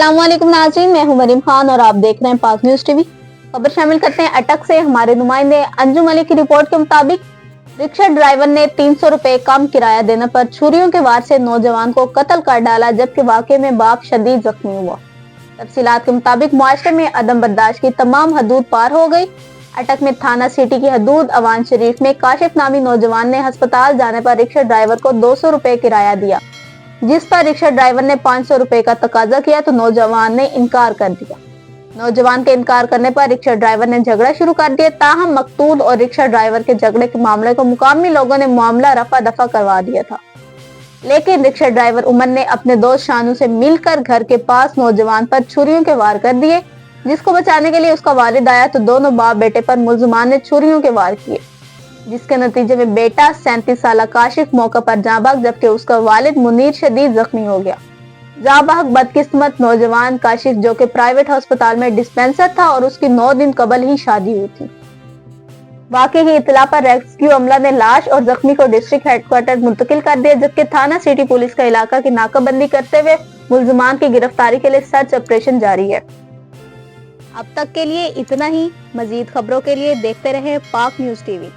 अस्सलामुअलैकुम नाज़रीन, मैं हूं मरीम खान और आप देख रहे हैं पाक न्यूज टीवी। खबर शामिल करते हैं अटक से। हमारे नुमाइंदे अंजुम अली की रिपोर्ट के मुताबिक रिक्शा ड्राइवर ने 300 रुपए कम किराया देने पर छुरियों के वार से नौजवान को कत्ल कर डाला, जबकि वाकये में बाप शदीद जख्मी हुआ। तफसीलात के मुताबिक मुआशरे में अदम बर्दाश्त की तमाम हदूद पार हो गई। अटक में थाना सिटी की हदूद अवान शरीफ में काशिफ नामी नौजवान ने अस्पताल जाने पर रिक्शा ड्राइवर को 200 रुपए किराया दिया, जिस पर रिक्शा ड्राइवर ने 500 रुपए का तकाजा किया तो नौजवान ने इनकार कर दिया। नौजवान के इनकार करने पर रिक्शा ड्राइवर ने झगड़ा शुरू कर दिया। ताहम मकतूल और रिक्शा ड्राइवर के झगड़े के मामले को मुकामी लोगों ने मामला रफा दफा करवा दिया था, लेकिन रिक्शा ड्राइवर उमर ने अपने दोस्त शानू से मिलकर घर के पास नौजवान पर छुरियों के वार कर दिए, जिसको बचाने के लिए उसका वालिद आया तो दोनों बाप बेटे पर मुल्जिमान ने छुरियों के वार किए, जिसके नतीजे में बेटा 37 साल काशिफ मौका पर जाँ बहक, जबकि उसका वालिद मुनीर शदीद जख्मी हो गया। जाँ बहक बदकिस्मत नौजवान काशिफ, जो कि प्राइवेट अस्पताल में डिस्पेंसर था और उसकी 9 दिन कबल ही शादी हुई थी। वाकई की इतला पर रेस्क्यू अमला ने लाश और जख्मी को डिस्ट्रिक्ट हेडक्वार्टर मुंतकिल कर दिया, जबकि थाना सिटी पुलिस का इलाका की नाकाबंदी करते हुए मुल्जिमान की गिरफ्तारी के लिए सर्च ऑपरेशन जारी है। अब तक के लिए इतना ही। मजीद खबरों के लिए देखते रहे पाक न्यूज टीवी।